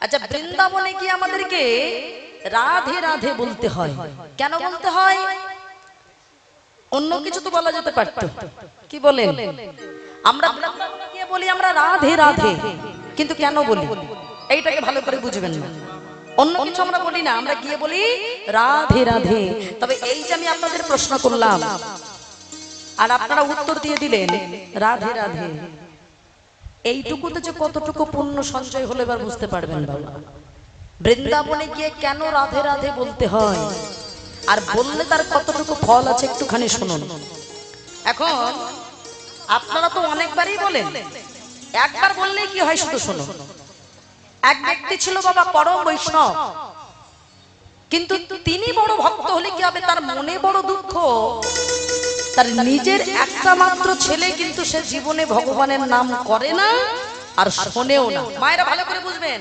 আচ্ছা, বৃন্দাবনে কি আমাদেরকে রাধে রাধে বলতে হয়? কেন বলতে হয়? অন্য কিছু তো বলা যেতে পারত, কি বলেন? আমরা বৃন্দাবনে গিয়ে বলি আমরা রাধে রাধে, কিন্তু কেন বলি এইটাকে ভালো করে বুঝবেন না। অন্য কিছু আমরা বলি না, আমরা গিয়ে বলি রাধে রাধে। তবে এই যে আমি আপনাদের প্রশ্ন করলাম আর আপনারা উত্তর দিয়ে দিলেন রাধে রাধে, এইটুকুতে যে কতটুকু পুণ্য সঞ্চয় হলে এবার বুঝতে পারবেন বাবা। বৃন্দাবনে গিয়ে কেন রাধে রাধে বলতে হয় আর বললে তার কতটুকু ফল আছে একটুখানি শুনুন। এখন আপনারা তো অনেকবারই বলেন, একবার বললেই কি হয় শুধু শুনুন। এক ব্যক্তি ছিল বাবা পরম বৈষ্ণব, কিন্তু তিনি বড় ভক্ত হলে কি হবে, তার মনে বড় দুঃখ, তার নিজের একটা মাত্র ছেলে কিন্তু সে জীবনে ভগবানের নাম করে না আর শোনেও না। মায়েরা ভালো করে বুঝবেন,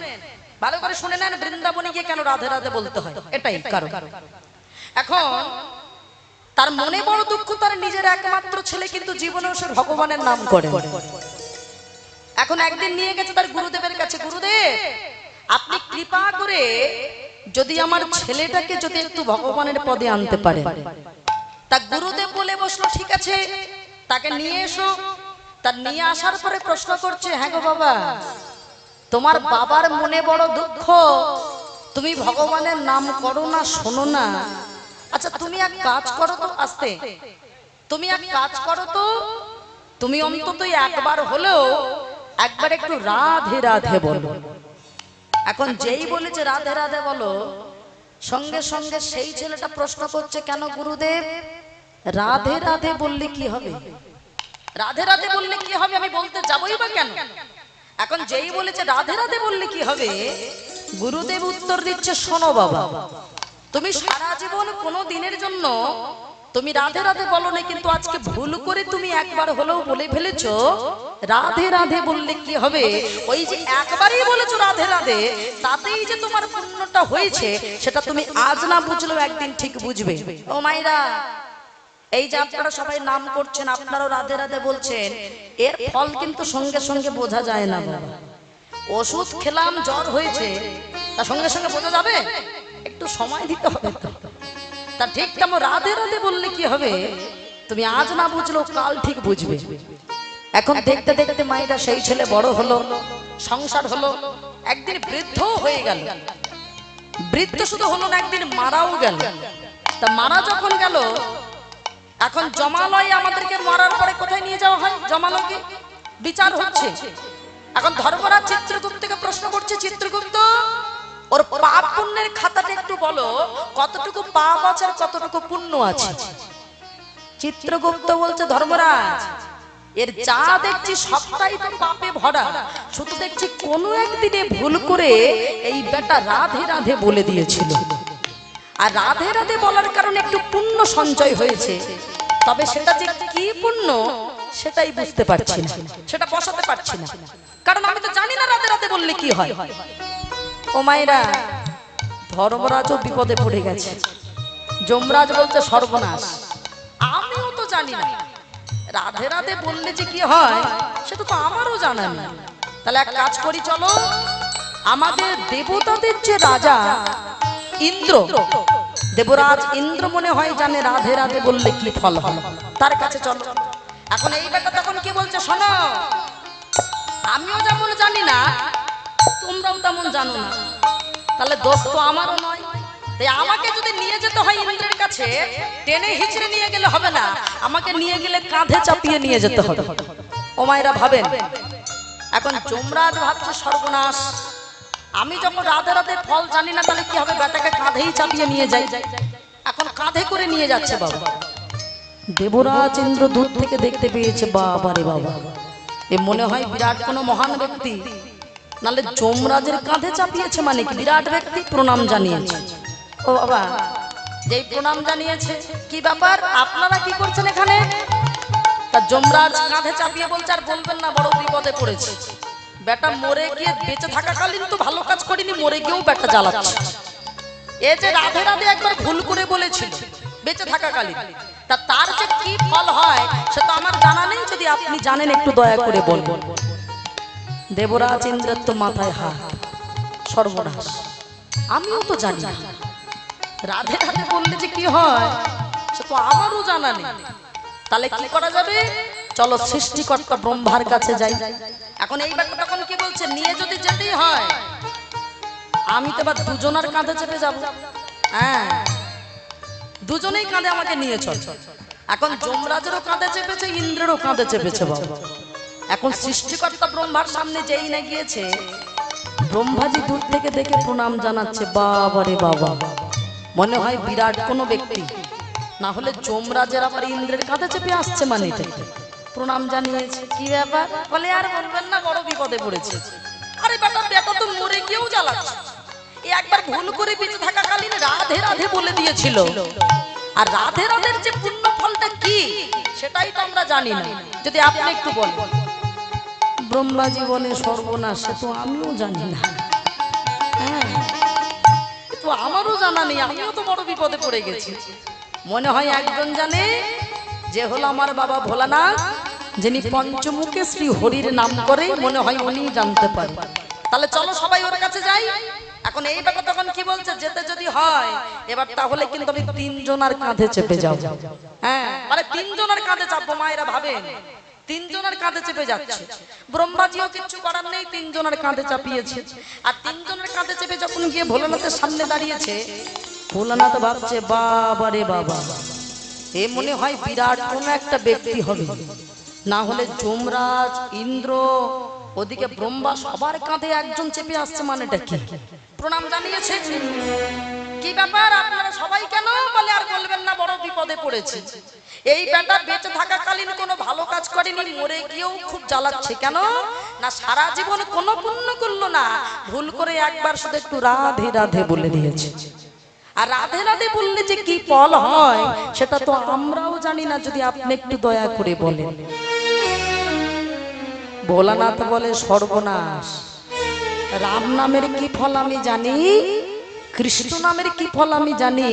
ভালো করে শুনে নেন, বৃন্দাবনে গিয়ে কেন রাধে রাধে বলতে হয়, এটাই কারণ। এখন তার মনে বড় দুঃখ, তার নিজের একমাত্র ছেলে কিন্তু জীবনেও সে ভগবানের নাম করে। এখন একদিন নিয়ে গেছে তার গুরুদেবের কাছে, গুরুদেব আপনি কৃপা করে যদি আমার ছেলেটাকে যদি একটু ভগবানের পদে আনতে পারে। তা গুরুদেব বলে বসলো, ঠিক আছে তাকে নিয়ে এসো। তার নিয়ে আসার পরে প্রশ্ন করছে, হ্যাঁ গো বাবা, তোমার বাবার মনে বড় দুঃখ, তুমি ভগবানের নাম করো না, শোনো না। আচ্ছা তুমি এক কাজ করো তো, আস্তে, তুমি এক কাজ করো তো, তুমি অন্তত একবার হলেও একবার একটু রাধে রাধে বলো। এখন যেই বলেছে রাধে রাধে বলো, সঙ্গে সঙ্গে সেই ছেলেটা প্রশ্ন করছে, কেন গুরুদেব রাধে রাধে বললে কি হবে? রাধে রাধে বললে কি হবে আমি বলতে যাবই বা কেন? এখন যেই বলেছে রাধে রাধে বললে কি হবে, গুরুদেব উত্তর দিচ্ছে, শোনো বাবা, তুমি সারা জীবন কোনো দিনের জন্য তুমি রাধে রাধে বলো না, কিন্তু আজকে ভুল করে তুমি একবার হলেও বলে ফেলেছো রাধে রাধে বললে কি হবে। ওই যে একবারই বলেছো রাধে রাধে, তাতেই যে তোমার পুণ্যটা হয়েছে সেটা তুমি আজ না বুঝলেও একদিন ঠিক বুঝবে। ও মাইরা, এই যে আপনারা সবাই নাম করছেন, আপনারাও রাধে রাধে বলছেন, এর ফল কিন্তু সঙ্গে সঙ্গে বোঝা যায় না বাবা। ওষুধ খেলাম জ্বর হয়েছে, তার সঙ্গে সঙ্গে বোঝা যাবে? একটু সময় দিতে হবে তো। তা ঠিক তেমন রাধে রাধে বললে কি হবে, তুমি আজ না বুঝলেও কাল ঠিক বুঝবে। এখন দেখতে দেখতে মায়েরা সেই ছেলে বড় হলো, সংসার হলো, একদিন বৃদ্ধ হয়ে গেল। বৃদ্ধ শুধু হলো না, একদিন মারাও গেল। তা মারা যখন গেল, এখন জমালয় আমাদেরকে মারার পরে কোথায় নিয়ে যাওয়া হয়? জমালয়কে বিচার হচ্ছে। এখন ধর্মরাজ চিত্রগুপ্তকে প্রশ্ন করছে, চিত্রগুপ্ত ওর পাপ পুণ্যের খাতাটা একটু বলো, কতটুকু পাপ আছে আর কতটুকু পুণ্য আছে। চিত্রগুপ্ত বলছে, ধর্মরাজ এর যা দেখছি সবটাই তো পাপে ভরা, শুধু দেখছি কোনো একদিনে ভুল করে এই বেটা রাধে রাধে বলে দিয়েছিল, আর রাধে রাধে বলার কারণে একটু পুণ্য সঞ্চয় হয়েছে, তবে সেটা যে কি পুণ্য সেটাই বুঝতে পারছি না, সেটা বসাতে পারছি না, কারণ আমি তো জানি না রাধে রাধে বললে কি হয়। ও মায়েরা, ধর্মরাজও বিপদে পড়ে গেছে। যমরাজ বলছে, সর্বনাশ, আমিও তো জানি না রাধে রাধে বললে যে কি হয় সেটা তো আমারও জানা নেই। তাহলে এক কাজ করি, চলো আমাদের দেবতাদের যে রাজা ইন্দ্র, দেবরাজ ইন্দ্র মনে হয় জানে রাধে রাধে বললে কি ফল হয়, তার কাছে চলো। এখন এই বেটা তখন কি বলছে, শোনো আমিও যেমন জানি না তোমরাও তেমন জানো না, তাহলে দোষ তো আমারও নয়। তাই আমাকে যদি নিয়ে যেতে হয় ইন্দ্রের কাছে, টেনে হিচড়ে নিয়ে গেলে হবে না, আমাকে নিয়ে গেলে কাঁধে চাপিয়ে নিয়ে যেতে হবে। ও মায়েরা ভাবেন, এখন যমরাজ ভাবছে, সর্বনাশ, আমি যখন রাধে রাধে ফল জানি না, তাহলে কি হবে, বেটাকে কাঁধেই চাপিয়ে নিয়ে যাই। এখন কাঁধে করে নিয়ে যাচ্ছে বাবা। দেবরাজ ইন্দ্র দূর থেকে দেখতে পেয়েছে, বাবা রে বাবা, এ মনে হয় বিরাট কোনো মহান ব্যক্তি, নালে যমরাজের কাঁধে চাপিয়েছে মানে কি বিরাট ব্যক্তি, প্রণাম জানিয়েছে। ও বাবা, যেই প্রণাম জানিয়েছে, কি ব্যাপার আপনারা কি করছেন এখানে? তা যমরাজ কাঁধে চাপিয়ে বলছে, আর বলবেন না, বড় বিপদে পড়েছে। বেটা মরে গিয়ে বেঁচে থাকাকালীন তো ভালো কাজ করিনি, মরে গিয়েও বেটা জ্বালাচ্ছে। এ যে রাধে রাধে একবার ভুল করে বলেছিল বেঁচে থাকাকালীন, তা তার যে কি ফল হয় সে তো আমার জানা নেই, যদি আপনি জানেন একটু দয়া করে বলবেন। দেবরাজ ইন্দ্রের তো মাথায় হাত, সর্বনাশ। আমিও তো জানি না রাধে রাধে বললে যে কি হয় সে তো আমারও জানা নেই। তাহলে কি করা যাবে? চলো সৃষ্টিকর্তা ব্রহ্মার কাছে যাই। এখন এই ব্যাপারটা তখন কি বলছে, নিয়ে যদি যেতেই হয় আমি তো এবার দুজনের কাঁধে চেপে যাব। হ্যাঁ, দুজনেই কাঁধে আমাকে নিয়ে চল। এখন যমরাজেরও কাঁধে চেপেছে, ইন্দ্রেরও কাঁধে চেপেছে বাবা। এখন সৃষ্টিকর্তা ব্রহ্মার সামনে যেই না গিয়েছে, ব্রহ্মাজি দূর থেকে দেখে প্রণাম জানাচ্ছে। বাবা রে বাবা, মনে হয় বিরাট কোনো ব্যক্তি, না হলে যমরাজের আবার ইন্দ্রের কাঁধে চেপে আসছে মানে প্রণাম জানিয়েছে। কি ব্যাপার? বলে আর বলবেন না, বড় বিপদে পড়েছে। আরে বেটা, বেটা তো মরে গিয়েও জ্বালাচ্ছে। একবার ভুল করে বেঁচে থাকাকালীন রাধে রাধে বলে দিয়েছিল, আর রাধে রাধের যে পুণ্য ফলটা কি সেটাই তো আমরা জানি না। যদি আপনি একটু বলেন। ব্রহ্মাজি বলে সর্বনাশ, সে তো আমিও জানি না। হ্যাঁ, তো আমারও জানা নেই, আমিও তো বড় বিপদে পড়ে গেছি। মনে হয় একজন জানে, যে হলো আমার বাবা ভোলানাথ, যিনি পঞ্চমুখে শ্রী হরির নাম করে, মনে হয় উনি জানতে পারে। তাহলে চলো সবাই ওর কাছে যাই। এখন এই ব্যাপার তখন কি বলছে, যেতে যদি হয় এবার তাহলে কিন্তু আমি তিনজনের কাঁধে চেপে যাব। হ্যাঁ, মানে তিনজনের কাঁধে চাপবো। মায়েরা ভাবেন তিনজনের কাঁধে চেপে যাচ্ছে। ব্রহ্মাজিও কিছু করার নেই, তিনজনের কাঁধে চাপিয়েছে। আর তিনজনের কাঁধে চেপে যখন গিয়ে ভোলানাথের সামনে দাঁড়িয়েছে, ভোলানাথ ভাবছে বাবা রে বাবা, এ মনে হয় বিরাট কোনো একটা ব্যক্তি হবে, না হলে যমরাজ, ইন্দ্র, ওদিকে ব্রহ্মা, সবার কাঁধে একজন চেপে আসছে, মানেটা কি? প্রণাম জানিয়েছে। কি ব্যাপার আপনারা সবাই কেন? বলে আর বলবেন না, বড় বিপদে পড়েছে। এই বেটা বেঁচে থাকাকালীন কোনো ভালো কাজ করেনি, মরে গিয়েও খুব জ্বালাচ্ছে। কেন না, সারা জীবন কোনো পুণ্য করলো না, ভুল করে একবার শুধু একটু রাধে রাধে বলে দিয়েছে। আর রাধে রাধে বললে যে কি ফল হয় সেটা তো আমরাও জানি না, যদি আপনি একটু দয়া করে বলেন। ভোলানাথ বলে সর্বনাশ, রাম নামের কি ফল আমি জানি, কৃষ্ণ নামের কি ফল আমি জানি,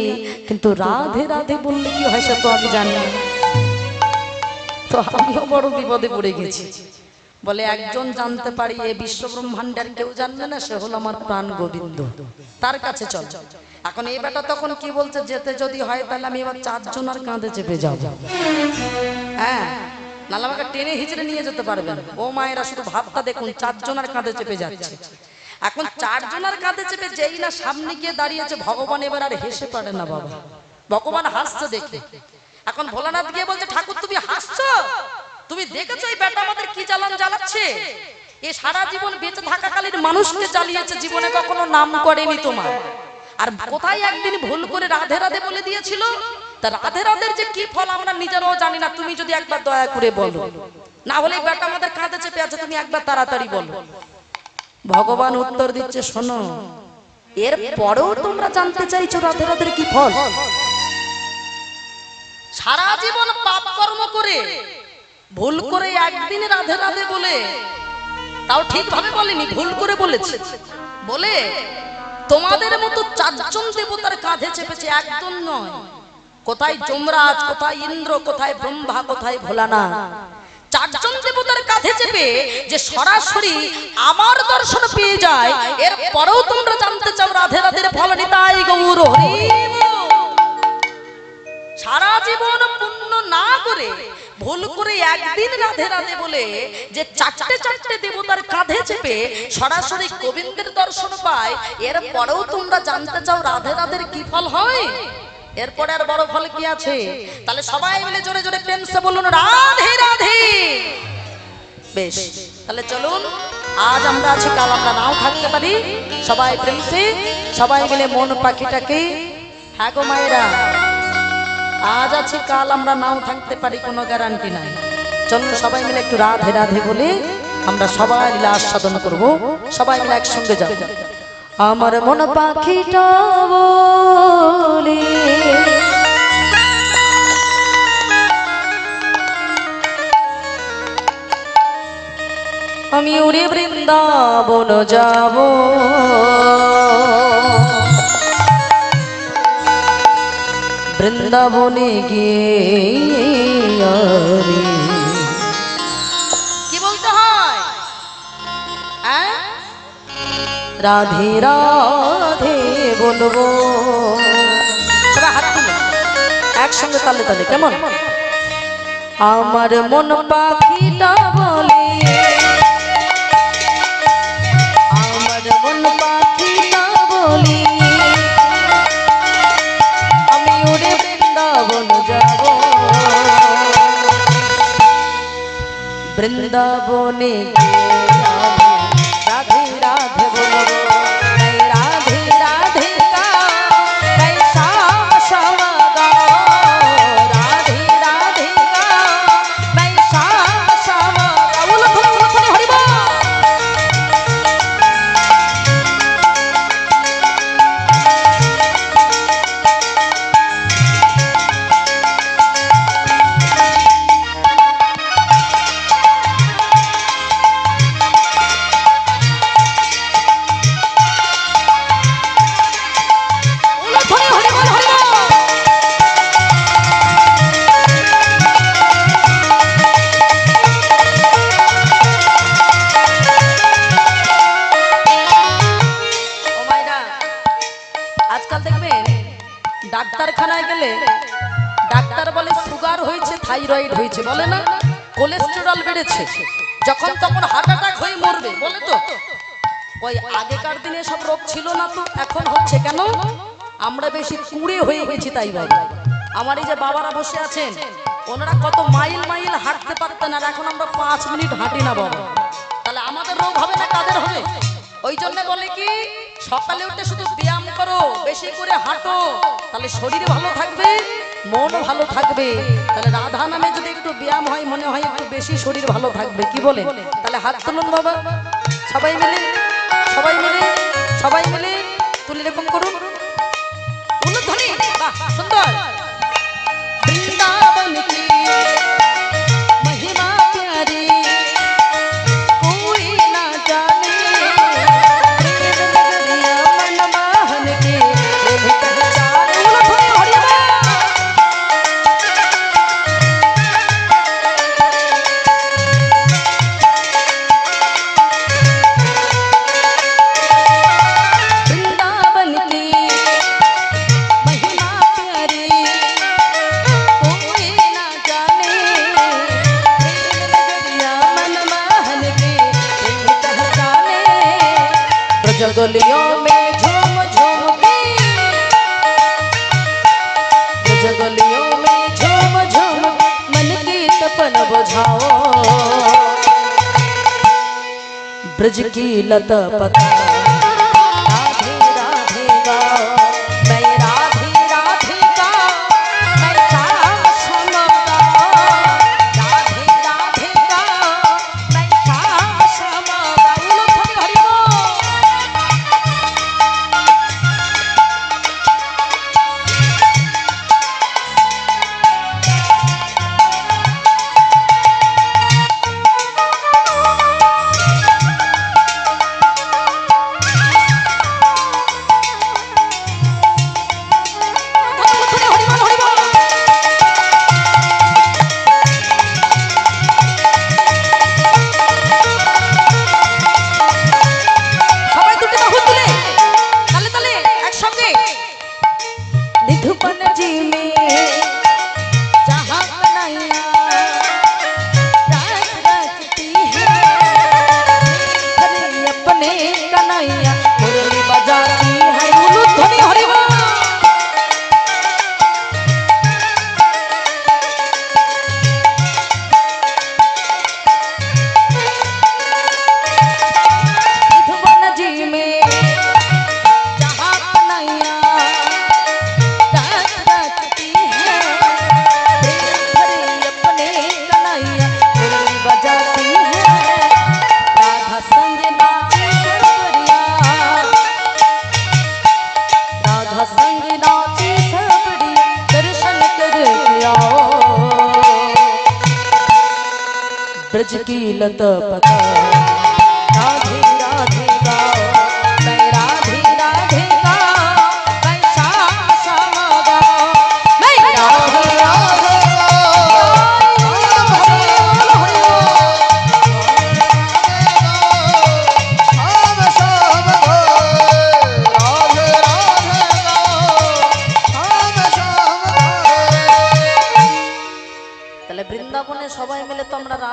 কিন্তু রাধে রাধে বললে কি হয় সে তো আমি জানি না। তো আমিও বড় বিপদে পড়ে গেছি। বলে একজন জানতে পারি, এ বিশ্ব ব্রহ্মাণ্ডের কেউ জানবে না, সে হলো আমার প্রাণ গোবিন্দ, তার কাছে চল। এখন এই বেটা তখন কি বলছে, যেতে যদি হয় তাহলে আমি এবার চারজনের কাঁধে চেপে যাব। হ্যাঁ, নাহলে আমাকে টেনে হিচড়ে নিয়ে যেতে পারবেন। ও মায়েরা শুধু ভাবটা দেখুন, চারজনের কাঁধে চেপে যাচ্ছে। এখন চারজনের কাঁধে চেপে যেই না সামনে গিয়ে দাঁড়িয়েছে, ভগবান এবার আর হেসে পারে না বাবা। ভগবান হাসছে দেখে। এখন ভোলানাথ গিয়ে বলছে, ঠাকুর তুমি হাসছো? তুমি দেখেছো এই বেটা আমাদের কি জ্বালান জ্বালাচ্ছে? এ সারা জীবন বেঁচে থাকাকালীন মানুষকে জ্বালিয়েছে, জীবনে কখনো নাম করেনি তোমার। আর কোথায় একদিন ভুল করে রাধে রাধে বলে দিয়েছিল। তা রাধে রাধের যে কি ফল আমরা নিজেরাও জানি না, তুমি যদি একবার দয়া করে বলো, না হলে এই বেটা আমাদের কাঁধে চেপে আছে, তুমি একবার তাড়াতাড়ি বলো। ভগবান উত্তর দিচ্ছে, শোনো, এর পরেও তোমরা জানতে চাইছো রাধে রাধের কি ফল? সারা জীবন পাপ কর্ম করে ভুল করে একদিন রাধে রাধে বলে, তাও ঠিকভাবে বলেনি, ভুল করে বলেছে, বলে তোমাদের মতো চারজন দেবতার কাঁধে চেপেছে, একজন নয়। কোথায় যমরাজ, কোথায় ইন্দ্র, কোথায় ব্রহ্মা, কোথায় ভোলানাথ, চারজন দেবতার কাঁধে চেপে যে সরাসরি আমার দর্শন পেয়ে যায়, এর পরেও তোমরা জানতে চাও রাধে রাধের ফল? নিতাই গৌর হরি। সারা জীবন পুণ্য না করে ভুল করে একদিন রাধে রাধে বলে যে চারটে চারটে দেবতার কাঁধে চেপে সরাসরি গোবিন্দের দর্শন পায়, এর পরেও তোমরা জানতে চাও রাধে রাধের কি ফল হয়? এরপরে আর বড় ফল কি আছে? তাহলে সবাই মিলে জোরে জোরে প্রেমসে বলুন, রাধে রাধে। বেশ, তাহলে চলুন, আজ আমরা আছি, কাল আমরা নাও থাকতে পারি। সবাই প্রেমসে, সবাই মিলে মন পাখিটাকে, হ্যাঁ গো মায়েরা, আজ আছি কাল আমরা নাও থাকতে পারি, কোনো গ্যারান্টি নাই। চলুন সবাই মিলে একটু রাধে রাধে বলে আমরা সবাই মিলে আস্বাদন করবো। সবাই মিলে একসঙ্গে যাব। আমার মন পাখিটা বলে, আমি উড়ে বৃন্দাবন যাব, বৃন্দাবনে গিয়ে কি বলতে হয়? রাধে রাধে বলবো। সবাই হাত তুলে একসঙ্গে তালে তালে, কেমন? আমার মন পাখিটা বলে, আমার মন পাখিটা বলি, আমি উড়ে বৃন্দাবন যাব, বৃন্দাবনে রাধে রাধে বলবো। রাধে রাধে গাই শ্যাম শ্যাম গাও, রাধে রাধে গাই শ্যাম শ্যাম গাও। হরিব ডাক্তারখানায় গেলে ডাক্তার বলে সুগার হয়েছে, থাইরয়েড হয়েছে, বলে না কোলেস্টেরল বেড়েছে, যখন তখন হার্ট অ্যাটাক হয়ে মরবে, বলে তো। ওই আগেকার দিনে সব রোগ ছিল না তো, এখন হচ্ছে কেন? আমরা বেশি কুড়ে হয়ে গেছি, তাই বাবা। আমার এই যে বাবারা বসে আছেন, ওনারা কত মাইল মাইল হাঁটতে পারতেন, আর এখন আমরা 5 মিনিট হাঁটি না বাবা। তাহলে আমাদের রোগ হবে না কাদের হবে? ওই জন্য বলে কি, সকালে উঠে শুধু ব্যায়াম করো, বেশি করে হাঁটো, তাহলে শরীর ভালো থাকবে, মন ভালো থাকবে। তাহলে রাধা নামে যদি একটু ব্যায়াম হয়, মনে হয় একটু বেশি শরীর ভালো থাকবে, কি বলে? তাহলে হাত তুলুন বাবা, সবাই মিলে, সবাই মিলে, সবাই মিলে তুলে এরকম করুন, উলুধ্বনি, বাহ সুন্দর। বৃন্দাবন কি महिमा प्यारी कोई ना जाने, मन मोहन के पहचाने। वृंदावन की महिमा प्यारी कोई ना जाने, मन मोहन के पहचाने। ब्रजगलियों में झूम झूम के, ब्रजगलियों में झूम झूम मन की तपन बुझाओ, ब्रज की लता पता राधे राधे गाओ, मैं राधे राधे गाओ, मैं श्याम श्याम गाओ, राधे राधे गाओ, मैं श्याम श्याम गाओ। उलुध्वनि हरि बोल। সবাই দুটো বাহু তুলে তালে তালে একসঙ্গে। निधुपन जी में जहाँ कन्हैया रात रचती है, हरे अपने कन्हैया मुरली बजाती है। उलुध्वनि हरि बोल। निधुपन जी में जहाँ कन्हैया रात रचती है, हरे अपने कन्हैया मुरली बजाती है। राधा संग नाचे सबरिया, राधा संग नाचे सबरिया, दर्शन करके आओ, ब्रज की लता पता राधे राधे गाओ, मैं राधे राधे गाओ, मैं श्याम श्याम गाओ, मैं राधे राधे गाओ।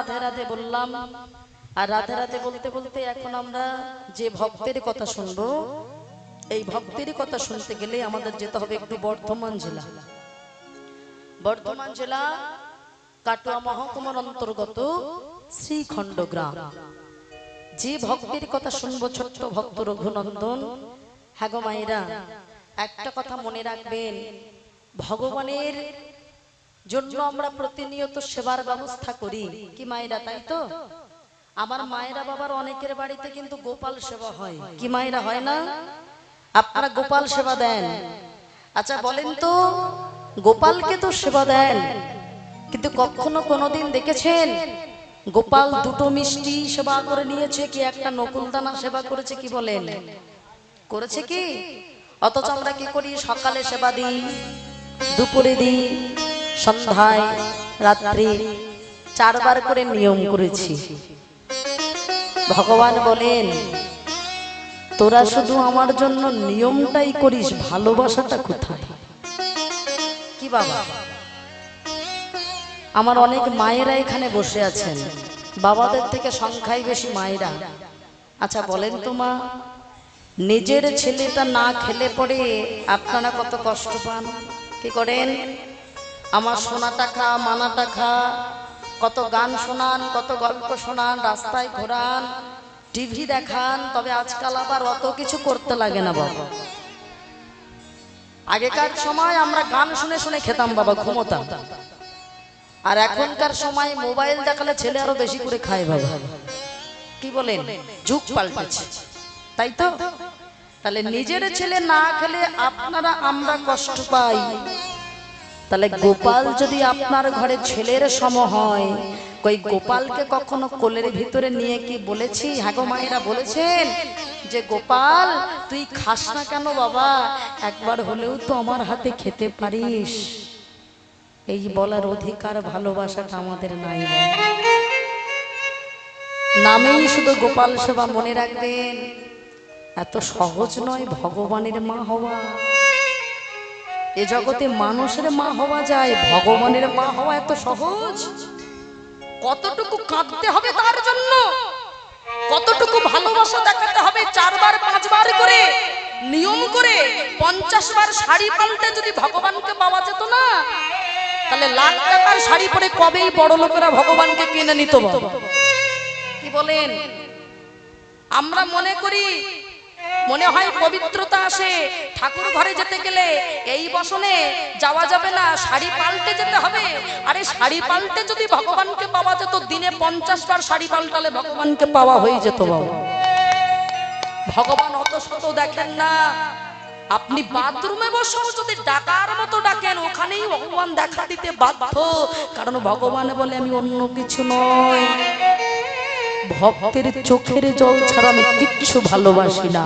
রাধে রাধে বললাম, আর রাধে রাধে বলতে বলতে এখন আমরা যে ভক্তের কথা শুনবো, এই ভক্তের কথা শুনতে গেলে আমাদের যেতে হবে একটু বর্ধমান জেলা। বর্ধমান জেলা কাটোয়া মহকুমার অন্তর্গত শ্রীখণ্ড গ্রাম। যে ভক্তের কথা শুনবো ছোট্ট ভক্ত রঘুনন্দন। হ্যাঁ গো মায়েরা, একটা কথা মনে রাখবেন, ভগবানের জন্য আমরা প্রতিনিয়ত সেবার ব্যবস্থা করি কি মায়েরা, তাই তো? আমার মায়েরা বাবার অনেকের বাড়িতে কিন্তু গোপাল সেবা হয়, কি মায়েরা হয় না? আপনারা গোপাল সেবা দেন? আচ্ছা বলেন তো, গোপালকে তো সেবা দেন, কিন্তু কখনো কোনোদিন দেখেছেন গোপাল দুটো মিষ্টি সেবা করে নিয়েছে কি একটা নকুলদানা সেবা করেছে? কি বলেন, করেছে কি? অথচ আমরা কি করি, সকালে সেবা দিই, দুপুরে দিই, সন্ধ্যায়, রাত্রি, 4 বার করে নিয়ম করেছি। ভগবান বলেন, তোরা শুধু আমার জন্য নিয়মটাই করিস, ভালোবাসাটা কোথায়? কি বাবা, আমার অনেক মায়েরা এখানে বসে আছেন, বাবাদের থেকে সংখ্যায় বেশি মায়েরা। আচ্ছা বলেন তো মা, নিজের ছেলেটা না খেলে পরে আপনারা কত কষ্ট পান? কি করেন? আমার সোনাটা খা, মানাটা খা, কত গান শোনান, কত গল্প শোনান, রাস্তায় ঘোরান, টিভি দেখান, তবে আজকাল আবার অত কিছু করতে লাগে না বাবা। আগেকার সময় আমরা গান শুনে শুনে খেতাম বাবা, ঘুমোতাম, আর এখনকার সময় মোবাইল দেখালে ছেলে আরো বেশি করে খায় বাবা। কি বলেন, যুগ পাল্টেছে, তাই তো? তাহলে নিজের ছেলে না খেলে আপনারা আমরা কষ্ট পাই, তাহলে গোপাল যদি আপনার ঘরে ছেলের সম হয়, কই গোপালকে কখনো কোলের ভিতরে নিয়ে কি বলেছি? হ্যাঁ গো মায়েরা, বলেছেন যে গোপাল তুই খাস না কেন বাবা, একবার হলেও তো আমার হাতে খেতে পারিস? এই বলার অধিকার ভালোবাসাটা আমাদের নাই। নামেই শুধু গোপাল সেবা। মনে রাখবেন, এত সহজ নয় ভগবানের মা হওয়া। এ জগতে মানুষের মা হওয়া যায়, ভগবানের মা হওয়া এত সহজ? কতটুকু কাঁদতে হবে তার জন্য, কতটুকু ভালোবাসা দেখাতে হবে। 4 বার 5 বার করে নিয়ম করে 50 বার শাড়ি পাল্টে যদি ভগবানকে পাওয়া যেত না, তাহলে লাখ টাকার শাড়ি পরে কবেই বড় লোকেরা ভগবানকে কিনে নিত বাবা। কি বলেন? আমরা মনে করি, মনে হয় পবিত্রতা আসে, ঠাকুর ঘরে যেতে গেলে এই বসনে যাওয়া যাবে না, শাড়ি পাল্টে যেতে হবে। আরে শাড়ি পাল্টে যদি ভগবানকে পাওয়া যেত, দিনে 50 বার শাড়ি পাল্টালে ভগবানকে পাওয়া হয়ে যেত বাবা। ভগবান অত শত দেখেন না। আপনি বাথরুমে বসেও যদি ডাকার মতো ডাকেন, ওখানেই ভগবান দেখা দিতে বাধ্য, কারণ ভগবান বলে আমি অন্য কিছু নয়, ভক্তের চোখের জল ছাড়া আমি কিচ্ছু ভালোবাসি না।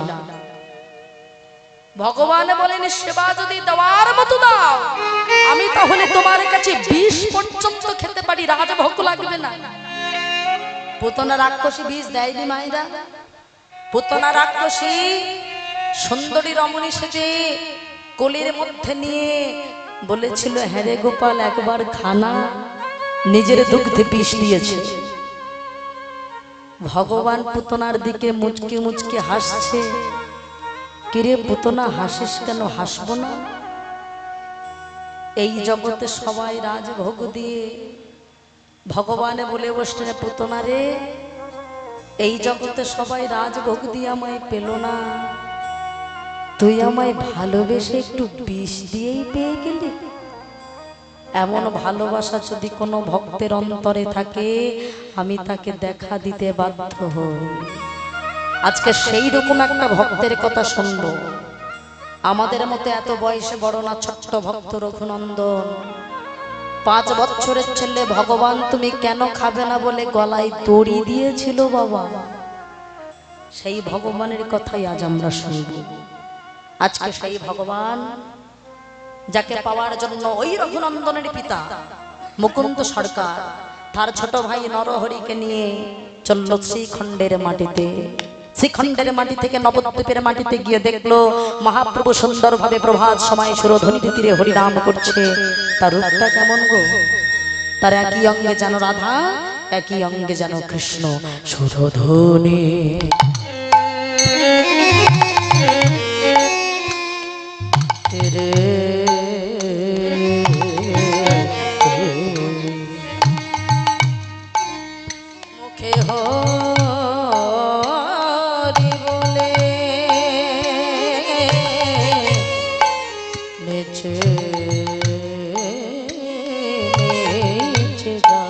ভগবান বলেন, সেবা যদি দেওয়ার মতো দাও, আমি তাহলে তোমার কাছে 20 পর্যন্ত খেতে পারি, রাজভোগ লাগবে না। পুতনা রাক্ষসী বিষ দেয়নি মায়েরা? পুতনা রাক্ষসী সুন্দরী রমণী সেজে কোলের মধ্যে নিয়ে বলেছিল, হ্যাঁ রে গোপাল একবার খানা, নিজের দুগ্ধে বিষ দিয়েছে। ভগবান পুতনার দিকে মুচকি মুচকি হাসছে। কিরে পুতনা, হাসিস কেন? হাসবো না? এই জগতে সবাই রাজভোগ দিয়ে ভগবান বলে বসলেন, পুতনা রে, এই জগতে সবাই রাজভোগ দিয়ে আমায় পেল না, তুই আমায় ভালোবেসে একটু বিষ দিয়েই পেয়ে গেলি। এমন ভালোবাসা যদি কোনো ভক্তের অন্তরে থাকে, আমি তাকে দেখা দিতে বাধ্য হই। আজকে সেই রকম একটা ভক্তের কথা শুনবো। আমাদের মতো এত বয়সে বড় না, ছোট্ট ভক্ত রঘুনন্দন। 5 বছরের ছেলে ভগবান তুমি কেন খাবে না বলে গলায় দড়ি দিয়েছিল বাবা। সেই ভগবানের কথাই আজ আমরা শুনব। আজকে সেই ভগবান যাকে পাওয়ার জন্য ওই রঘুনন্দনের পিতা মুকুন্দ সরকার তার ছোট ভাই নরহরিকে নিয়ে চলল শ্রীখণ্ডের মাটিতে। শ্রীখণ্ডের মাটি থেকে নবদ্বীপের মাটিতে গিয়ে দেখলো মহাপ্রভু সুন্দরভাবে প্রভাত সময় সুরধ্বনিতে তীরে হরিনাম করছে। তার রূপটা কেমন গো? তার একই অঙ্গে যেন রাধা, একই অঙ্গে যেন কৃষ্ণ সুরধ্বনি। মুখে হরি বলে নেচে নেচে যায়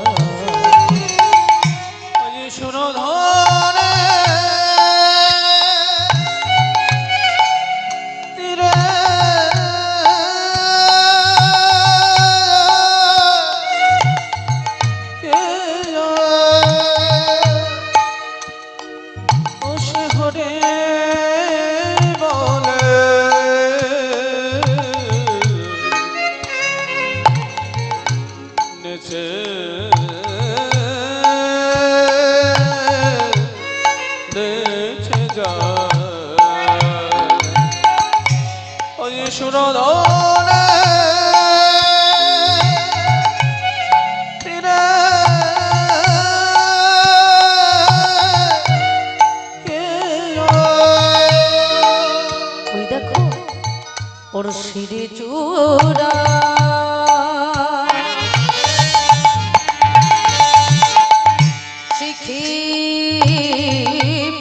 সুরধরে তীরে ওর শিরে চূড়া শিখি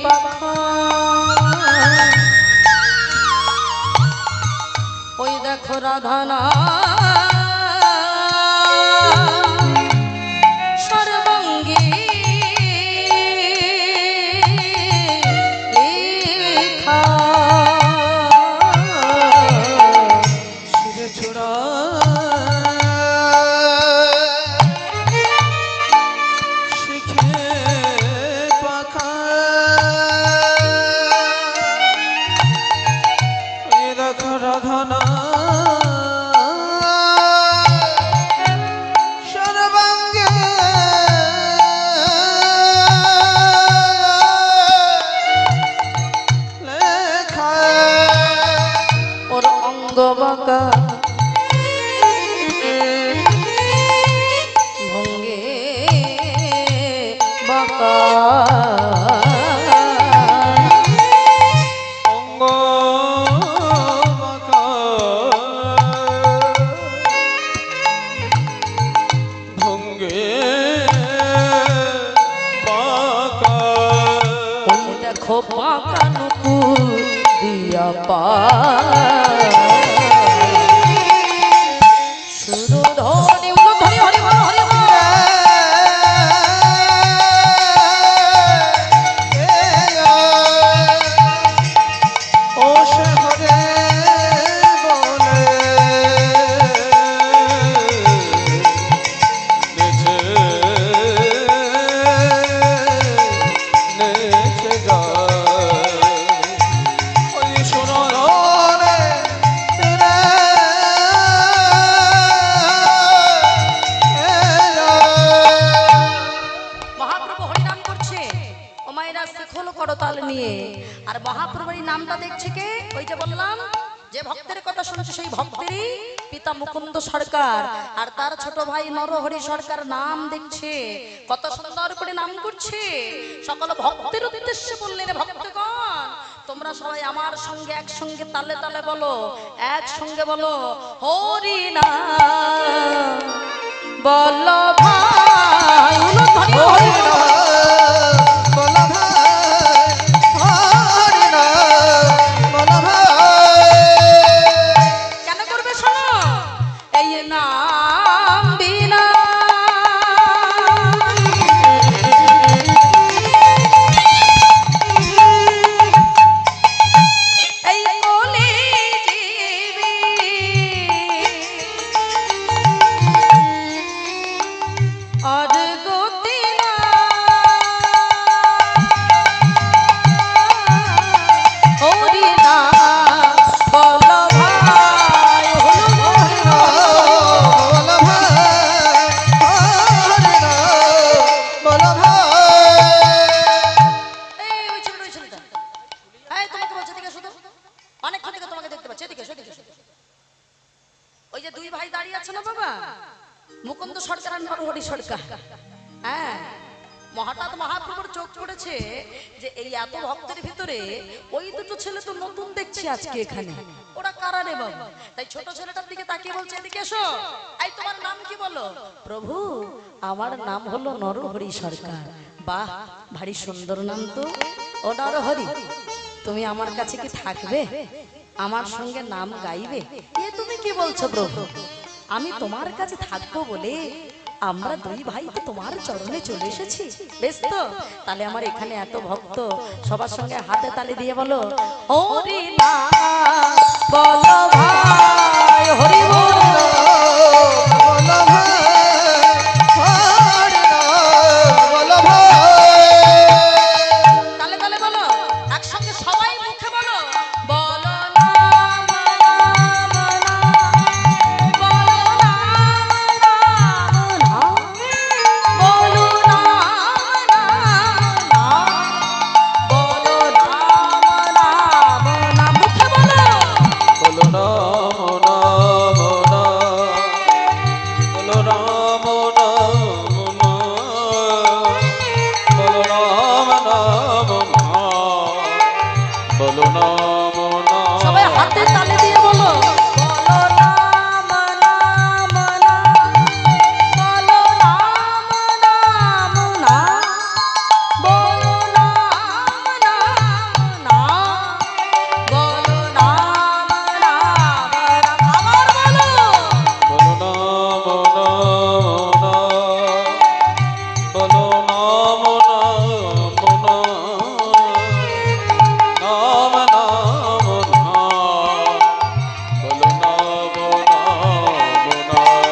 পাখা ওই দেখো রাধানা সর্বাঙ্গী লেখা বাঁকা ভঙ্গে বাঁকা অঙ্গ বাঁকা ভঙ্গে বাঁকা দেখো বাঁকা নুপুর দিয়া পা আর মহাপ্রভুর নামটা দেখছে কে? ওই যে বললাম যে ভক্তের কথা শুনছে সেই ভক্তেরই পিতা মুকুন্দ সরকার আর তার ছোট ভাই নরহরি সরকার নাম দেখছে, কত সুন্দর করে নাম করছে। সকল ভক্তের উদ্দেশ্যে বললেন, ভক্তগণ তোমরা সবাই আমার সঙ্গে একসঙ্গে তালে তালে বলো, একসঙ্গে বলো হরি নাম বলো ভাই, হরি নাম ওই যে দুই ভাই দাঁড়িয়ে আছে না বাবা, মুকুন্দ সরকার আর নরহরি সরকার, হ্যাঁ হঠাৎ মহাপ্রভুর চোখ পড়েছে যে এই এত ভক্তের ভিতরে ওই দুটো ছেলে তো নতুন দেখছি আজকে এখানে, ওরা কারা রে বাবা? তাই ছোট ছেলেটার দিকে তাকিয়ে বলছে, এদিকে এসো, এই তোমার নাম কি বলো? প্রভু আমার নাম হলো নরহরি সরকার। বাহ, ভারী সুন্দর নাম তো। ও নরহরি, তুমি আমার কাছে কি থাকবে? আমার সঙ্গে নাম গাইবে? এ তুমি কি বলছো প্রভু? আমি তোমার কাছে থাকবো বলে আমরা দুই ভাই তো তোমার চরণে চলে এসেছি। বেশ তো, তাহলে আমার এখানে এত ভক্ত, সবার সঙ্গে হাতে তালি দিয়ে বলো হরি নাম বলো ভাই, হরি বল বলো ভাই, হরি নাম বলো ভাই। তালে তালে বলো, একসঙ্গে সবাই মুখে বলো, বলো নাম নাম নাম, বলো নাম নাম, বলো নাম নাম নাম, বলো নাম নাম নাম, মুখে বলো, বলো রাম নাম নাম, বলো রাম নাম নাম, বলো রাম নাম নাম, বলো নাম নাম। সবাই হাতে তালি দিয়ে বলো, বলো নাম নাম নাম, বলো নাম নাম নাম, বলো নাম নাম নাম, বলো নাম নাম নাম, আবার বলো, বলো নাম নাম নাম, বলো নাম নাম নাম, নাম নাম নাম, বলো নাম নাম নাম।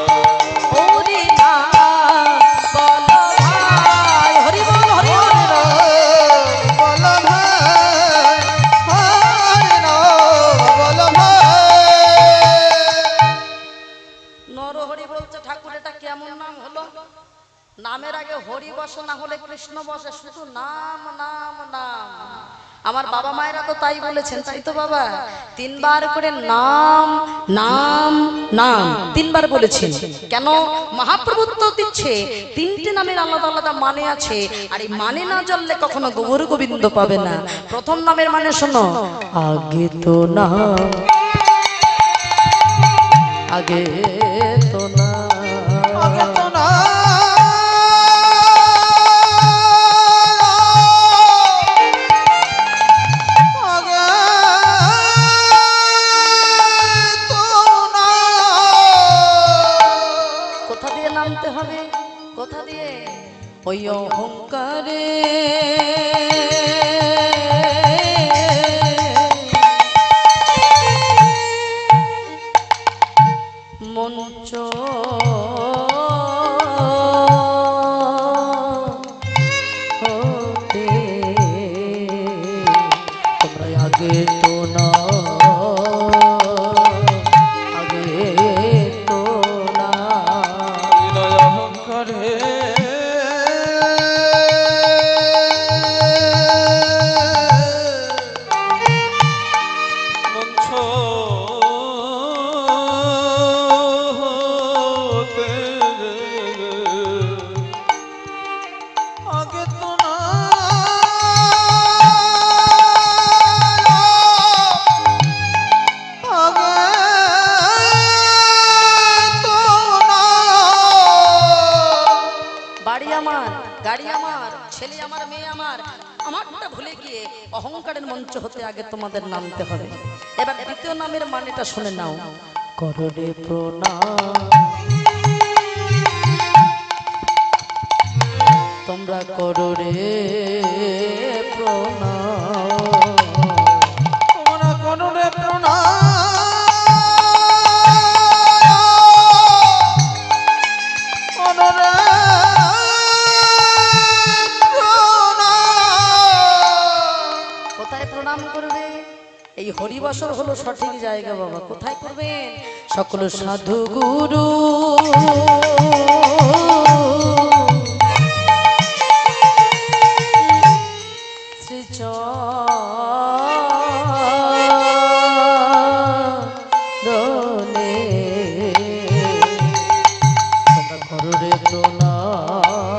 হরি নাম বলো ভাই, হরি বল হরি বল, বলো ভাই, হরি নাম বলো ভাই। নরহরি বলছে ঠাকুর এটা কেমন নাম হলো? নামের আগে হরি বসে, না হলে কৃষ্ণ বসে, শুধু নাম নাম নাম। আমার বাবা মায়েরা তো তাই বলেছেন, তাই তো বাবা? তিনবার করে নাম নাম নাম তিনবার বলেছেন। কেন? মহাপ্রভু তো দিচ্ছে তিনটে নামের আলাদা আলাদা মানে আছে, আর এই মানে না জানলে কখনো গৌর গোবিন্দ পাবে না। প্রথম নামের মানে শোনো, আগে তো না, আগে তো না, আগে তো না, আগে তো না। কোথা দিয়ে নামতে হবে? কোথা দিয়ে? ওই অহংকারে মঞ্চ হতে তোমরা আগে তো না, আগে তো না। বিনয় অহংকারে মঞ্চ হতে আগে তো না, আগে তো না। বাড়ি আমার, গাড়ি আমার, ছেলে আমার, মেয়ে আমার, আমারটা ভুলে গিয়ে অহংকারের মঞ্চ হতে আগে তোমাদের নামতে হবে। এবার দ্বিতীয় নামের মানেটা শুনে নাও, কররে প্রণাম, তোমরা করো রে প্রণাম, তোমরা করো রে প্রণাম, করো রে প্রণাম। কোথায় প্রণাম করবে? এই হরিবাসর হলো সঠিক জায়গা বাবা। কোথায় করবেন? সকল সাধু গুরু শ্রীচরণে তোমরা করো রে প্রণাম,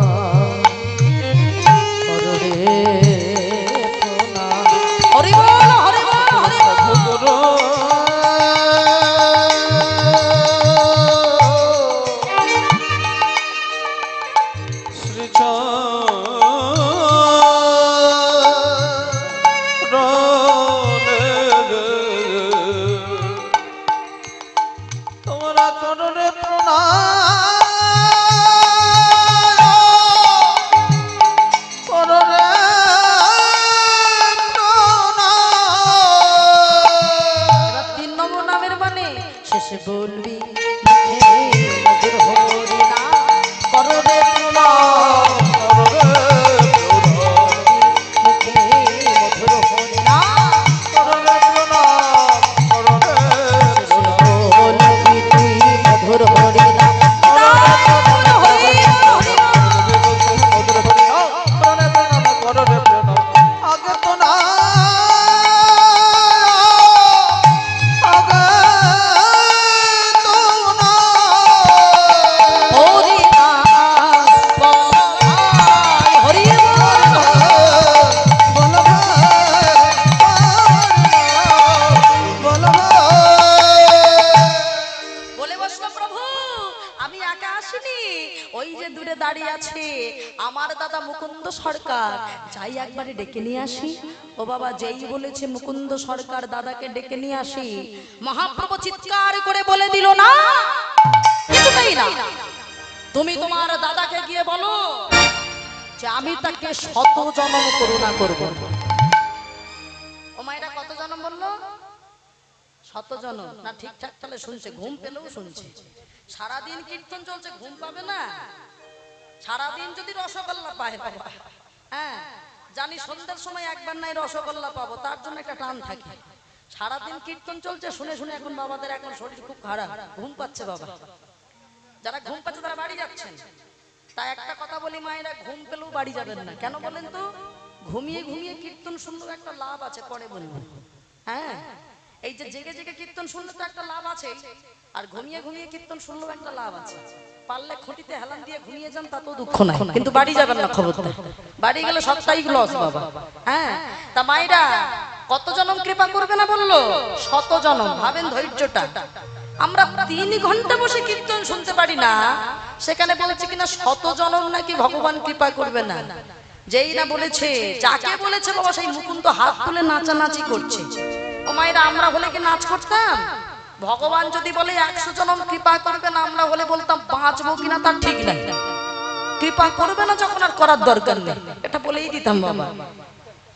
এসে বলবি মুখে মধুর হরি নাম করো রে প্রণাম মুখে মধুর হরি নাম বলবি তুই মধুর হরি নাম আগে তো না আগে তো না হরি নাম হরি বল বল বলে বসলো প্রভু আমি একা আসিনি ওই যে দূরে দাঁড়িয়ে আছে আমার দাদা মুকুন্দ সরকার যাই একবারে ডেকে নিয়ে আসি ও বাবা যেই বলেছে মুকুন্দ সরকার দাদাকে ডেকে নিয়ে আসি মহাপ্রভু চিৎকার করে বলে দিল না কিছুতেই না তুমি তোমার দাদাকে গিয়ে বলো যে আমি তাকে শত জন্ম করুণা করব ও মায়েরা কত জন্ম বললো শত জনম না ঠিকঠাক তাহলে শুনছে ঘুম পেলেও শুনছে সারাদিন কীর্তন চলছে ঘুম পাবে না সারাদিন যদি রসগোল্লা পায় বাবা হ্যাঁ জানি সন্ধ্যার সময় একবার নাই রসগোল্লা পাবো তার জন্য একটা টান থাকে সারাদিন কীর্তন চলছে শুনে শুনে এখন বাবাদের এখন শরীর খুব খারাপ ঘুম পাচ্ছে বাবা যারা ঘুম পাচ্ছে তারা বাড়ি যাচ্ছেন তাই একটা কথা বলি মায়েরা ঘুম পেলেও বাড়ি যাবেন না কেন বলেন তো ঘুমিয়ে ঘুমিয়ে কীর্তন শুনলেও একটা লাভ আছে পরে বলবো হ্যাঁ এই যে জেগে জেগে কীর্তন শুনলে তো একটা লাভ আছে আর ঘুমিয়ে ঘুমিয়ে কীর্তন শুনলেও একটা লাভ আছে পারলে খুঁটিতে হেলান দিয়ে ঘুমিয়ে যান তাতেও দুঃখ নাই কিন্তু বাড়ি যাবেন না খবরদার বাড়ি গেলে সবটাই লস বাবা হ্যাঁ তা মায়েরা কত জনম কৃপা করবে না বললো শত জনম ভাবেন ধৈর্যটা আমরা 3 ঘন্টা বসে কীর্তন শুনতে পারি না সেখানে বলেছে কিনা শত জনম নাকি ভগবান কৃপা করবে না যেই না বলেছে যাকে বলেছে বাবা সেই মুকুন্দ হাত তুলে নাচানাচি করছে ও মায়েরা আমরা হলে কি নাচ করতাম ভগবান যদি বলে 100 জনম কৃপা করবে না আমরা হলে বলতাম বাঁচবো কিনা তার ঠিক নাই কৃপা করবে না যখন আর করার দরকার নেই এটা বলেই দিতাম বাবা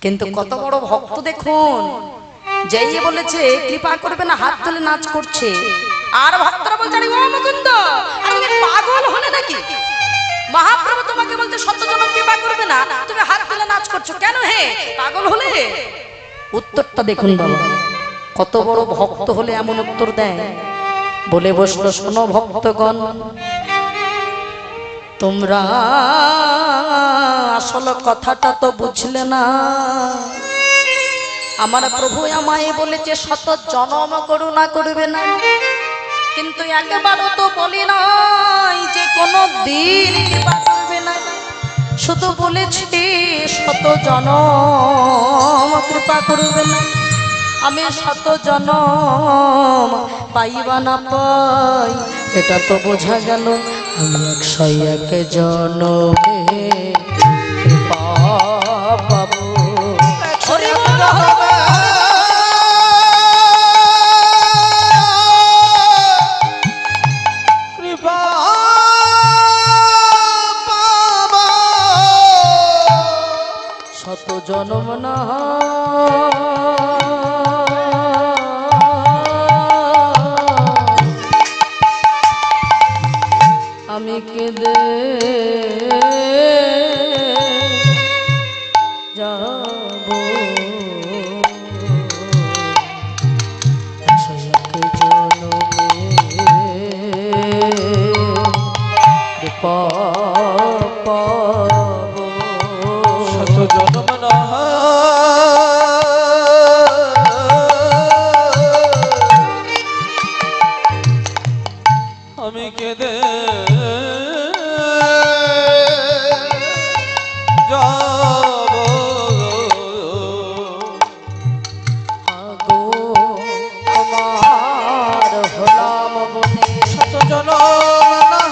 কিন্তু কত বড় ভক্ত দেখুন যেই বলেছে কৃপা করবে না হাত তুলে নাচ করছে আর ভক্তরা বলছে আরে ও মুকুন্দ তুমি পাগল হলে নাকি মহাপ্রভু তোমাকে বলতে 100 জনম কৃপা করবে না তুমি হাত তুলে নাচ করছো কেন হে পাগল হলে উত্তরটা দেখুন বাবা কত বড় ভক্ত হলে এমন উত্তর দেয় বলে বসলো শোনো ভক্তগণ তোমরা আসল কথাটা তো বুঝলে না আমার প্রভু আমায় বলেছে শত জনম করুণা করবে না কিন্তু একবারও তো বলি নাই যে কোনো দিন কৃপা করবে না শুধু বলেছি শত জনম কৃপা করবে না আমি শত জনম পাইবা না পাই এটা তো বোঝা গেল আমি 101 জনমে কৃপা পাবো হরি বল কৃপা পাবা শত জনম না আমি কেঁদে যাব কৃপা পাবো শত জনম না আমি কেঁদে যাব আগো আমার হলাম বনে শত জনম না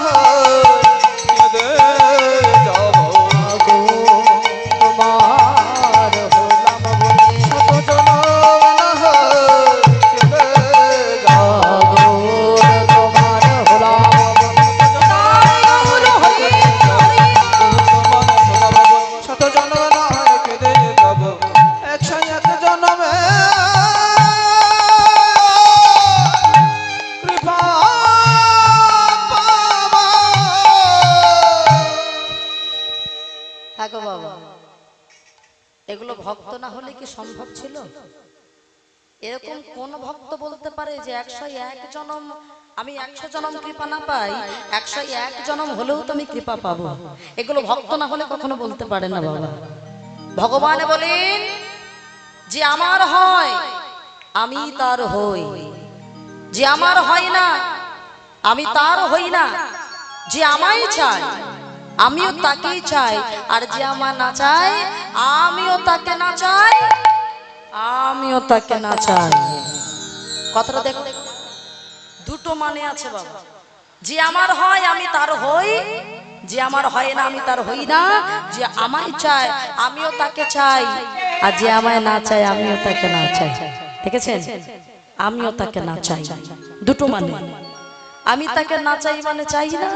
এগুলো ভক্ত না হলে কি সম্ভব ছিল? এরকম কোন ভক্ত বলতে পারে যে 101 জনম আমি 100 জনম কৃপা না পাই, 101 জনম হলেও তো আমি কৃপা পাবো? এগুলো ভক্ত না হলে কখনো বলতে পারে না বাবা। ভগবান বলেন যে আমার হয় আমি তার হই, যে আমার হয় না আমি তার হই না, যে আমায় চাই আমিও তাকেই চাই, আর যে আমার না চাই আমিও তাকে না চাই, আমিও তাকে না চাই। কথাটা দেখো, দুটো মানে আছে বাবা। যে আমার হয় আমি তার হই, যে আমার হয় না আমি তার হই না, যে আমায় চায় আমিও তাকে চাই, আর যে আমায় না চায় আমিও তাকে না চাই। দেখেছেন, আমিও তাকে না চাই, দুটো মানে। আমি তাকে না চাই মানে চাই না,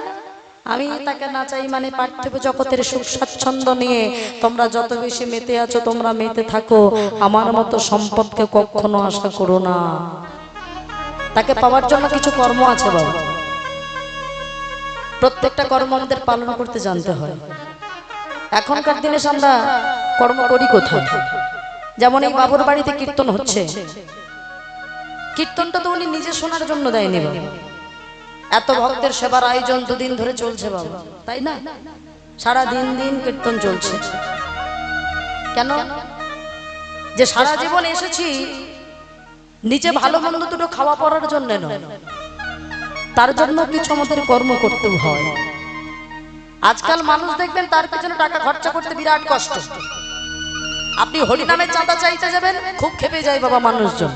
আমি তাকে না চাই মানে পার্থিব জগতের সুখ স্বাচ্ছন্দ্য নিয়ে তোমরা যত বেশি মেতে আছো তোমরা মেতে থাকো, আমার মতো সম্পদকে কখনো আশা করো না। তাকে পাওয়ার জন্য কিছু কর্ম আছে বাবা, প্রত্যেকটা কর্ম আমাদের পালন করতে জানতে হয়। এখনকার দিনে আমরা কর্ম করি কোথায়? যেমন এই বাবুর বাড়িতে কীর্তন হচ্ছে, কীর্তনটা তো উনি নিজে শোনার জন্য দেয়নি বাবা, এত ভক্তের সেবার আয়োজন দুদিন ধরে চলছে বাবা, তাই না? সারা দিন দিন কীর্তন চলছে কেন? যে সারা জীবন এসেছি নিজে ভালো মন্দ দুটো খাওয়া পড়ার জন্য নয়, তার জন্য কিছু আমাদের কর্ম করতে হয়। আজকাল মানুষ দেখবেন তার পিছনে টাকা খরচা করতে বিরাট কষ্ট। আপনি হরিনামে চাঁদা চাইতে যাবেন, খুব খেপে যায় বাবা মানুষজন।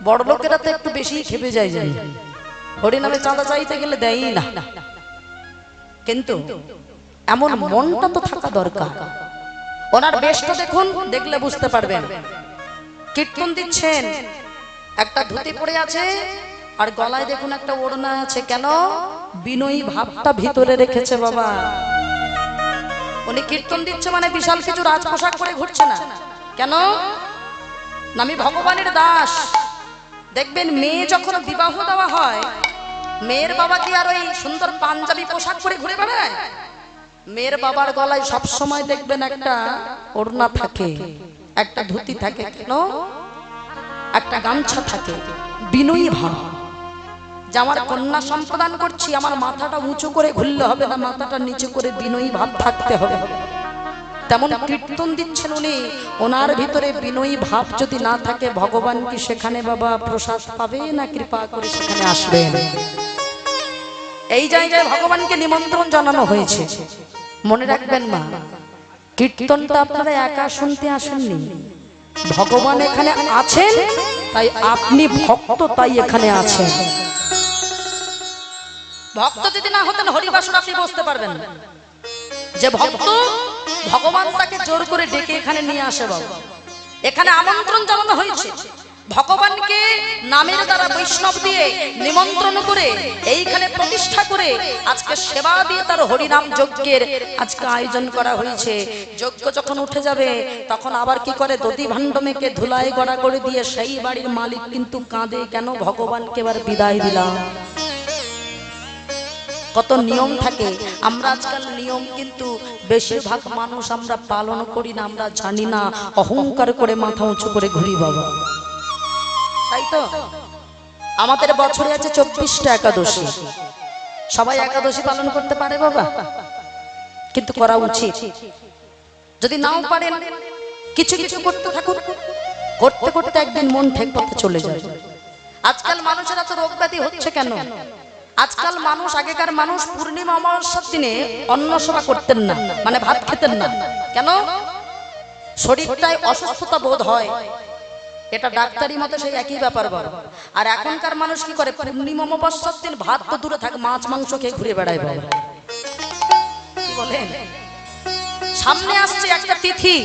বড় লোকেরা তো একটু বেশি খেপে যায়, জানি হরিনামে চাঁদা চাইতে গেলে দেয়ই না। কিন্তু এমন মনটা তো থাকা দরকার। ওনার বেশটা দেখুন, দেখলে বুঝতে পারবেন। কীর্তন দিচ্ছেন, একটা ধুতি পরে আছে আর গলায় দেখুন একটা ওড়না আছে। কেন? বিনয়ী ভাবটা ভিতরে রেখেছে বাবা। উনি কীর্তন দিচ্ছে মানে বিশাল কিছু রাজ পোশাক পরে ঘুরছে না। কেন? আমি ভগবানের দাস। দেখবেন মেয়ে যখন বিবাহ দেওয়া হয়, মেয়ের বাবা কি আর ওই সুন্দর পাঞ্জাবি পোশাক পরে ঘুরে বেড়ায়? মেয়ের বাবার গলায় সব সময় দেখবেন একটা ওড়না থাকে, একটা ধুতি থাকে, কেন? একটা গামছা থাকে। বিনয়ী ভাব যে আমার কন্যা সম্প্রদান করছি, আমার মাথাটা উঁচু করে ঘুরলে হবে না, মাথাটা নিচু করে বিনয়ী ভাব থাকতে হবে। তেমন কীর্তন দিচ্ছেন উনি, ওনার ভিতরে বিনয়ী ভাব যদি না থাকে, ভগবান কি সেখানে বাবা প্রসাদ পাবে না কৃপা করে সেখানে আসবে? এই জায়গায় ভগবানকে নিমন্ত্রণ জানানো হয়েছে। মনে রাখবেন মা, কীর্তনটা আপনারা একা শুনতে আসেননি, ভগবান এখানে আছেন, তাই আপনি ভক্ত, তাই এখানে আছেন। ভক্ত যদি না হতেন হরিবাসর আপনি বুঝতে পারবেন না যে ভক্ত, ভগবান তাকে জোর করে ডেকে এখানে নিয়ে আসে বাবা। এখানে আমন্ত্রণ জানানো হয়েছে, ভগবানকে নামের দ্বারা বৈষ্ণব দিয়ে নিমন্ত্রণ করে এইখানে প্রতিষ্ঠা করে আজকে সেবা দিয়ে তার হরিনাম যজ্ঞের আজকে আয়োজন করা হয়েছে। যজ্ঞ যখন উঠে যাবে তখন আবার কি করে, দধি ভাণ্ড মেখে ধুলায় গড়া করে দিয়ে সেই বাড়ির মালিক কিন্তু কাঁদে, কেন? ভগবানকে এবার বিদায় দিলাম। কত নিয়ম থাকে। আমরা আজকাল নিয়ম কিন্তু বেশিরভাগ মানুষ আমরা পালন করি না, আমরা জানি না, অহংকার করে মাথা উঁচু করে ঘুরি বাবা, তাই তো? আমাদের বছরে আছে 24টা একাদশী। সবাই একাদশী পালন করতে পারে বাবা? কিন্তু করা উচিত। যদি নাও পারেন কিছু কিছু করতে থাকুন, করতে করতে একদিন মন ঠিক পথে চলে যায়। আজকাল মানুষের এত রোগ ব্যাধি হচ্ছে কেন? আজকাল মানুষ, আগেকার মানুষ পূর্ণিমা অমাবস্যার দিনে অন্ন সেবা করতেন না, মানে ভাত খেতেন না। কেন? শরীরটায় অসুস্থতা বোধ হয়, এটা ডাক্তারি মতে সেই একই ব্যাপার বড়। আর এখনকার মানুষ কি করে, পূর্ণিমা অমাবস্যার দিন ভাত তো দূরে থাক, মাছ মাংস খেয়ে ঘুরে বেড়ায় বাবা। কি বলেন? সামনে আসছে একটা তিথি,